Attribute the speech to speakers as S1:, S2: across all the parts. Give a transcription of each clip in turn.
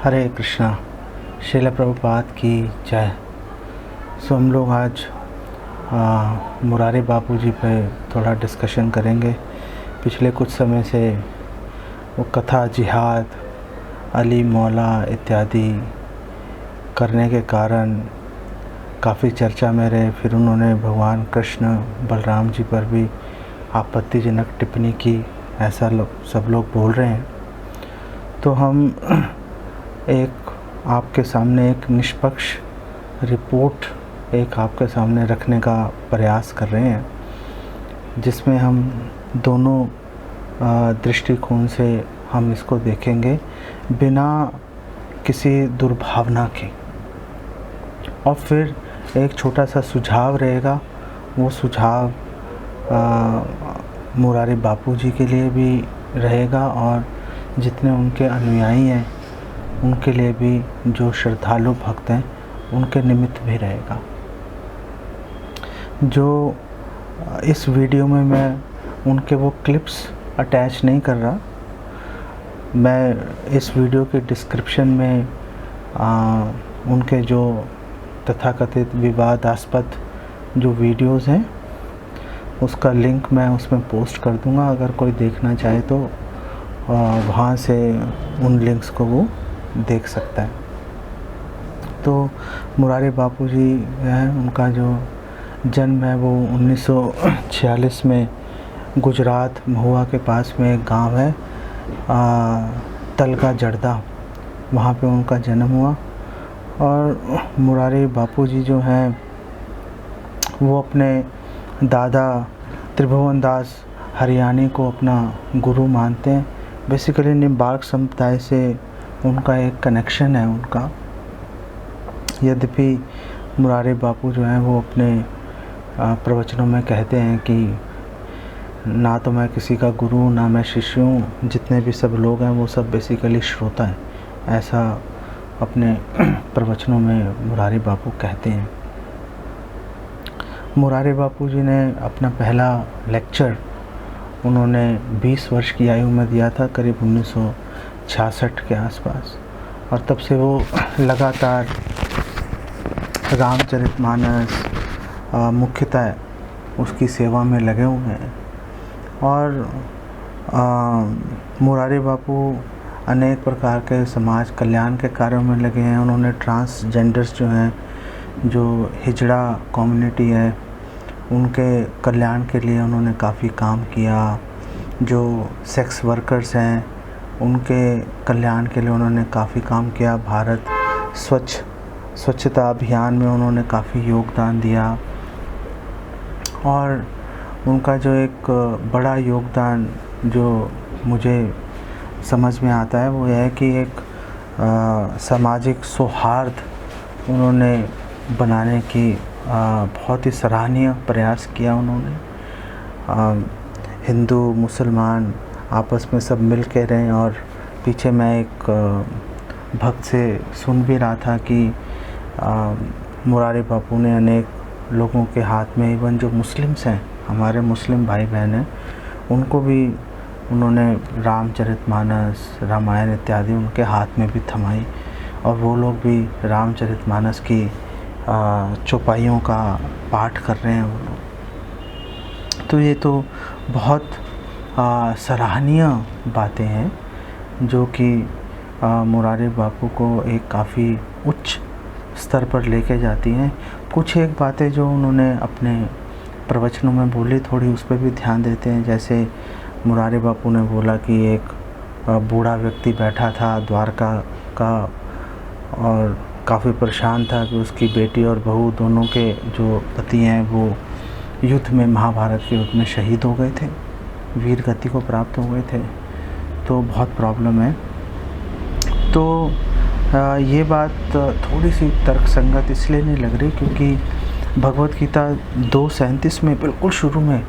S1: हरे कृष्णा। श्रील प्रभुपाद की जय। सो हम लोग आज मुरारी बापू जी पे थोड़ा डिस्कशन करेंगे। पिछले कुछ समय से वो कथा जिहाद अली मौला इत्यादि करने के कारण काफ़ी चर्चा में रहे। फिर उन्होंने भगवान कृष्ण बलराम जी पर भी आपत्तिजनक टिप्पणी की, ऐसा सब लोग बोल रहे हैं। तो हम आपके सामने एक निष्पक्ष रिपोर्ट आपके सामने रखने का प्रयास कर रहे हैं, जिसमें हम दोनों दृष्टिकोण से हम इसको देखेंगे बिना किसी दुर्भावना के। और फिर एक छोटा सा सुझाव रहेगा। वो सुझाव मुरारी बापू जी के लिए भी रहेगा और जितने उनके अनुयायी हैं उनके लिए भी, जो श्रद्धालु भक्त हैं उनके निमित्त भी रहेगा। जो इस वीडियो में मैं उनके वो क्लिप्स अटैच नहीं कर रहा। मैं इस वीडियो के डिस्क्रिप्शन में उनके जो तथाकथित विवादास्पद जो वीडियोस हैं उसका लिंक मैं उसमें पोस्ट कर दूंगा। अगर कोई देखना चाहे तो वहाँ से उन लिंक्स को वो देख सकता है। तो मुरारी बापू जी हैं, उनका जो जन्म है वो 1946 में गुजरात महुआ के पास में एक गांव है तलका जड़दा, वहाँ पे उनका जन्म हुआ। और मुरारी बापू जी जो हैं वो अपने दादा त्रिभुवन दास हरियाणी को अपना गुरु मानते हैं। बेसिकली निम्बार्क संप्रदाय से उनका एक कनेक्शन है उनका। यद्यपि मुरारी बापू जो हैं वो अपने प्रवचनों में कहते हैं कि ना तो मैं किसी का गुरु ना मैं शिष्य हूँ, जितने भी सब लोग हैं वो सब बेसिकली श्रोता हैं, ऐसा अपने प्रवचनों में मुरारी बापू कहते हैं। मुरारी बापू जी ने अपना पहला लेक्चर उन्होंने 20 वर्ष की आयु में दिया था, करीब 1966 के आसपास। और तब से वो लगातार रामचरितमानस मुख्यतः उसकी सेवा में लगे हुए हैं। और मुरारी बापू अनेक प्रकार के समाज कल्याण के कार्यों में लगे हैं। उन्होंने ट्रांसजेंडर्स जो हैं, जो हिजड़ा कम्युनिटी है, उनके कल्याण के लिए उन्होंने काफ़ी काम किया। जो सेक्स वर्कर्स हैं उनके कल्याण के लिए उन्होंने काफ़ी काम किया। भारत स्वच्छता अभियान में उन्होंने काफ़ी योगदान दिया। और उनका जो एक बड़ा योगदान जो मुझे समझ में आता है वो यह है कि एक सामाजिक सौहार्द उन्होंने बनाने की बहुत ही सराहनीय प्रयास किया उन्होंने। हिंदू मुसलमान आपस में सब मिल के रहें। और पीछे मैं एक भक्त से सुन भी रहा था कि मुरारी बापू ने अनेक लोगों के हाथ में, इवन जो मुस्लिम्स हैं, हमारे मुस्लिम भाई बहन हैं, उनको भी उन्होंने रामचरितमानस रामायण इत्यादि उनके हाथ में भी थमाई। और वो लोग भी रामचरितमानस की चौपाइयों का पाठ कर रहे हैं वो लोग। तो ये तो बहुत सराहनीय बातें हैं जो कि मुरारी बापू को एक काफ़ी उच्च स्तर पर लेके जाती हैं। कुछ एक बातें जो उन्होंने अपने प्रवचनों में बोली, थोड़ी उस पर भी ध्यान देते हैं। जैसे मुरारी बापू ने बोला कि एक बूढ़ा व्यक्ति बैठा था द्वारका का और काफ़ी परेशान था कि उसकी बेटी और बहू दोनों के जो पति हैं वो युद्ध में, महाभारत के युद्ध में शहीद हो गए थे, वीर गति को प्राप्त हो गए थे। तो बहुत प्रॉब्लम है। तो ये बात थोड़ी सी तर्कसंगत इसलिए नहीं लग रही क्योंकि भगवत गीता 2:37 में बिल्कुल शुरू में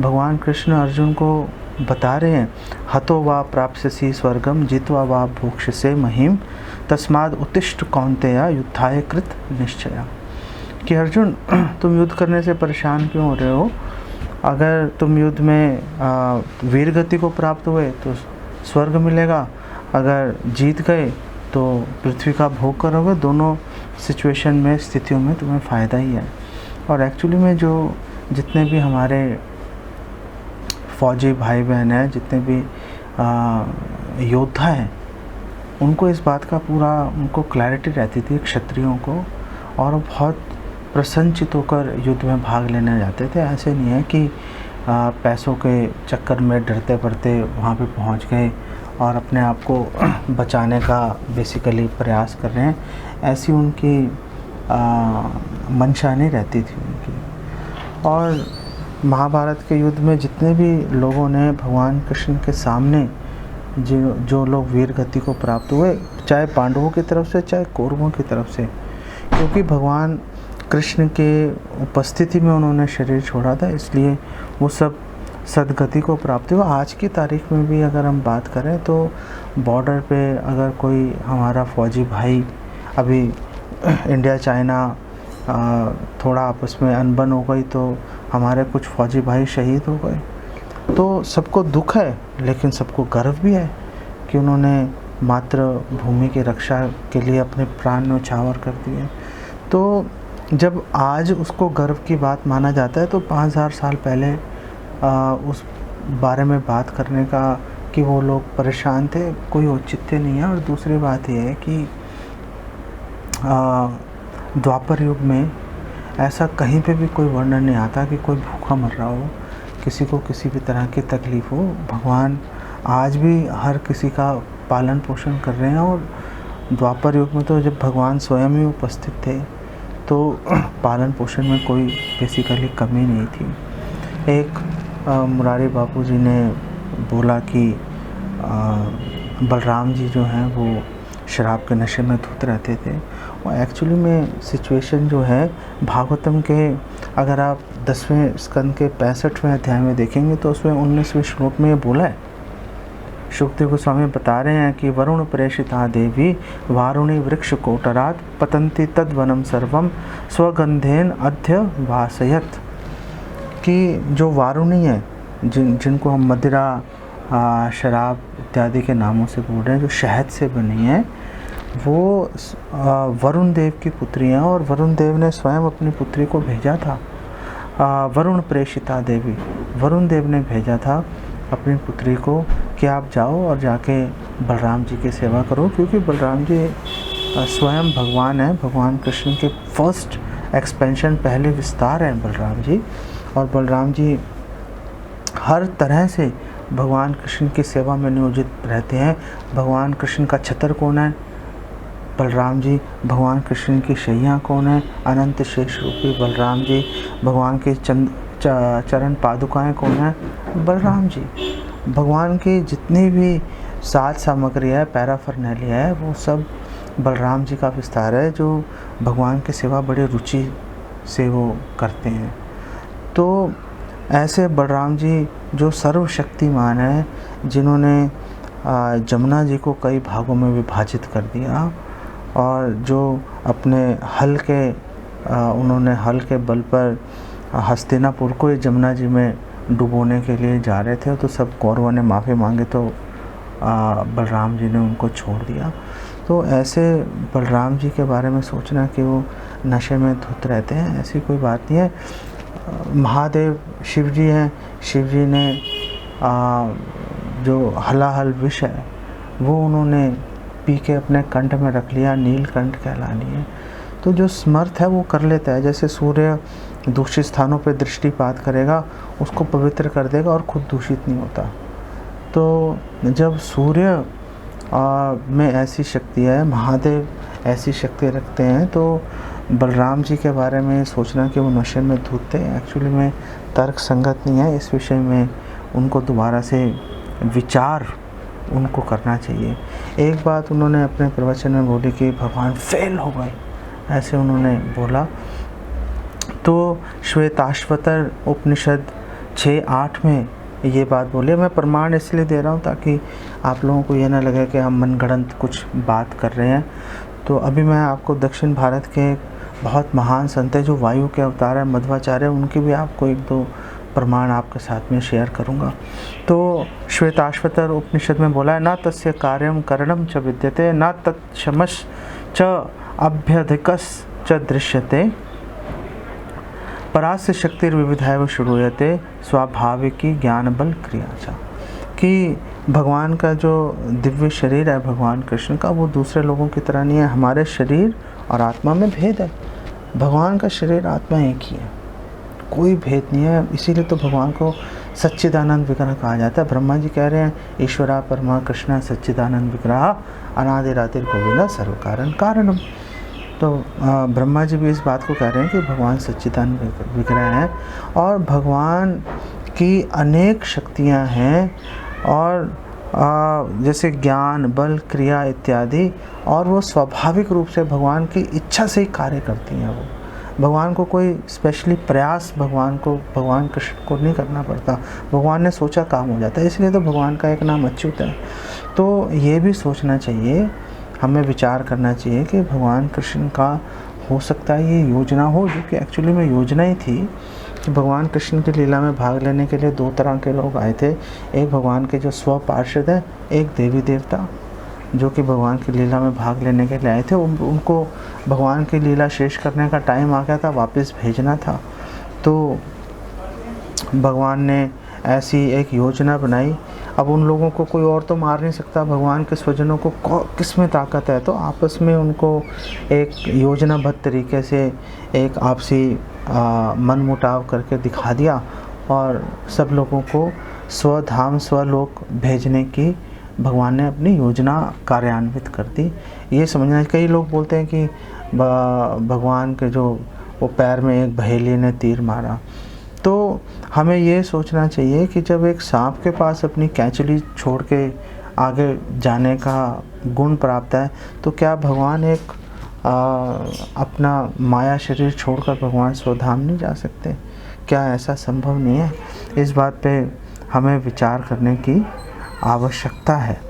S1: भगवान कृष्ण अर्जुन को बता रहे हैं, हतो वा प्राप्स्यसि स्वर्गम जित्वा वा भोक्ष्यसे महीम तस्माद् उत्तिष्ठ कौन्तेय युद्धाय कृत निश्चया। कि अर्जुन, तुम युद्ध करने से परेशान क्यों हो रहे हो? अगर तुम युद्ध में वीर गति को प्राप्त हुए तो स्वर्ग मिलेगा, अगर जीत गए तो पृथ्वी का भोग करोगे, दोनों सिचुएशन में, स्थितियों में तुम्हें फ़ायदा ही है। और एक्चुअली में जो जितने भी हमारे फौजी भाई बहन हैं, जितने भी योद्धा हैं, उनको इस बात का पूरा उनको क्लैरिटी रहती थी क्षत्रियों को, और बहुत प्रसन्नचित होकर युद्ध में भाग लेने जाते थे। ऐसे नहीं है कि पैसों के चक्कर में डरते पड़ते वहाँ पे पहुँच गए और अपने आप को बचाने का बेसिकली प्रयास कर रहे हैं, ऐसी उनकी मंशा नहीं रहती थी उनकी। और महाभारत के युद्ध में जितने भी लोगों ने भगवान कृष्ण के सामने जो लोग वीर गति को प्राप्त हुए, चाहे पांडवों की तरफ से चाहे कौरवों की तरफ से, क्योंकि भगवान कृष्ण के उपस्थिति में उन्होंने शरीर छोड़ा था, इसलिए वो सब सदगति को प्राप्त हुआ। आज की तारीख में भी अगर हम बात करें तो बॉर्डर पे अगर कोई हमारा फौजी भाई, अभी इंडिया चाइना थोड़ा आपस में अनबन हो गई तो हमारे कुछ फौजी भाई शहीद हो गए, तो सबको दुख है, लेकिन सबको गर्व भी है कि उन्होंने मातृभूमि की रक्षा के लिए अपने प्राण न्यौछावर कर दिए। तो जब आज उसको गर्व की बात माना जाता है, तो 5000 साल पहले उस बारे में बात करने का कि वो लोग परेशान थे, कोई औचित्य नहीं है। और दूसरी बात यह है कि द्वापर युग में ऐसा कहीं पे भी कोई वर्णन नहीं आता कि कोई भूखा मर रहा हो, किसी को किसी भी तरह की तकलीफ़ हो। भगवान आज भी हर किसी का पालन पोषण कर रहे हैं। और द्वापर युग में तो जब भगवान स्वयं ही उपस्थित थे तो पालन पोषण में कोई बेसिकली कमी नहीं थी। एक मुरारी बापू जी ने बोला कि बलराम जी जो हैं वो शराब के नशे में धुत रहते थे। और एक्चुअली में सिचुएशन जो है भागवतम के, अगर आप 10वें स्कंद के 65वें अध्याय में देखेंगे तो उसमें 19वें श्लोक में ये बोला है। शुकदेव गोस्वामी बता रहे हैं कि वरुण प्रेषिता देवी वारुणी वृक्ष कोटरात पतंती तद्वनम सर्वम स्वगंधेन अध्य वासयत, कि जो वारुणी है, जिनको हम मदिरा, शराब इत्यादि के नामों से बोल रहे हैं, जो शहद से बनी है, वो वरुण देव की पुत्री हैं। और वरुण देव ने स्वयं अपनी पुत्री को भेजा था, वरुण प्रेषिता देवी, वरुण देव ने भेजा था अपनी पुत्री को कि आप जाओ और जाके बलराम जी की सेवा करो, क्योंकि बलराम जी स्वयं भगवान हैं, भगवान कृष्ण के फर्स्ट एक्सपेंशन, पहले विस्तार हैं बलराम जी। और बलराम जी हर तरह से भगवान कृष्ण की सेवा में नियोजित रहते हैं। भगवान कृष्ण का छत्र कौन है? बलराम जी। भगवान कृष्ण की शैया कौन है? अनंत शेष रूपी बलराम जी। भगवान के चरण पादुकाएं कौन है? बलराम जी। भगवान की जितनी भी साज सामग्री है, पैराफर्नैलिया है, वो सब बलराम जी का विस्तार है, जो भगवान की सेवा बड़े रुचि से वो करते हैं। तो ऐसे बलराम जी जो सर्वशक्तिमान है, जिन्होंने जमुना जी को कई भागों में विभाजित कर दिया, और जो अपने उन्होंने हल के बल पर हस्तिनापुर को जमुना जी में डुबोने के लिए जा रहे थे, तो सब कौरवों ने माफ़ी मांगे तो बलराम जी ने उनको छोड़ दिया। तो ऐसे बलराम जी के बारे में सोचना कि वो नशे में धुत रहते हैं, ऐसी कोई बात नहीं है। महादेव शिव जी हैं, शिव जी ने जो हलाहल विष है वो उन्होंने पी के अपने कंठ में रख लिया, नीलकंठ कहलानी है। तो जो समर्थ है वो कर लेता है। जैसे सूर्य दूषित स्थानों पर दृष्टिपात करेगा, उसको पवित्र कर देगा और खुद दूषित नहीं होता। तो जब सूर्य में ऐसी शक्ति है, महादेव ऐसी शक्ति रखते हैं, तो बलराम जी के बारे में सोचना कि वो नशे में धुत थे, एक्चुअली में तर्क संगत नहीं है। इस विषय में उनको दोबारा से विचार उनको करना चाहिए। एक बात उन्होंने अपने प्रवचन में बोली कि भगवान फेल हो गए, ऐसे उन्होंने बोला। तो श्वेताश्वतर उपनिषद 6:8 में ये बात बोली। मैं प्रमाण इसलिए दे रहा हूँ ताकि आप लोगों को ये ना लगे कि हम मनगढ़ंत कुछ बात कर रहे हैं। तो अभी मैं आपको दक्षिण भारत के बहुत महान संत है जो वायु के अवतार है, मध्वाचार्य, उनकी भी आपको 1-2 प्रमाण आपके साथ में शेयर करूँगा। तो श्वेताश्वतर उपनिषद में बोला है, न तस्य कार्यम करणम च विद्यते न तत्शमश च अभ्यधिकस च दृश्यते परास्य शक्तिर्विविधैव श्रूयते स्वाभाविकी ज्ञान बल क्रिया च। कि भगवान का जो दिव्य शरीर है भगवान कृष्ण का, वो दूसरे लोगों की तरह नहीं है। हमारे शरीर और आत्मा में भेद है। भगवान का शरीर आत्मा एक ही है, कोई भेद नहीं है। इसीलिए तो भगवान को सच्चिदानंद विग्रह कहा जाता है। ब्रह्मा जी कह रहे हैं, ईश्वरा परमा कृष्ण सच्चिदानंद विग्रह अनादिरातिर गोविंदा सर्व कारण कारणम। तो ब्रह्मा जी भी इस बात को कह रहे हैं कि भगवान सच्चिदानंद विग्रह हैं और भगवान की अनेक शक्तियां हैं और जैसे ज्ञान बल क्रिया इत्यादि, और वो स्वाभाविक रूप से भगवान की इच्छा से ही कार्य करती हैं। वो भगवान को कोई स्पेशली प्रयास भगवान कृष्ण को नहीं करना पड़ता। भगवान ने सोचा काम हो जाता है। इसलिए तो भगवान का एक नाम अच्युत है। तो ये भी सोचना चाहिए, हमें विचार करना चाहिए कि भगवान कृष्ण का हो सकता है ये योजना हो, जो कि एक्चुअली में योजना ही थी कि भगवान कृष्ण की लीला में भाग लेने के लिए दो तरह के लोग आए थे। एक भगवान के जो स्व पार्षद हैं, एक देवी देवता जो कि भगवान की लीला में भाग लेने के लिए आए थे। उनको भगवान की लीला शेष करने का टाइम आ गया था, वापस भेजना था। तो भगवान ने ऐसी एक योजना बनाई। अब उन लोगों को कोई और तो मार नहीं सकता, भगवान के स्वजनों को किस में ताकत है, तो आपस में उनको एक योजनाबद्ध तरीके से एक आपसी मनमुटाव करके दिखा दिया और सब लोगों को स्वधाम स्वलोक भेजने की भगवान ने अपनी योजना कार्यान्वित कर दी। ये समझना, कई लोग बोलते हैं कि भगवान के जो वो पैर में एक बहेली ने तीर मारा। तो हमें ये सोचना चाहिए कि जब एक सांप के पास अपनी कैंचुली छोड़ के आगे जाने का गुण प्राप्त है, तो क्या भगवान एक अपना माया शरीर छोड़कर भगवान स्वधाम नहीं जा सकते? क्या ऐसा संभव नहीं है? इस बात पे हमें विचार करने की आवश्यकता है।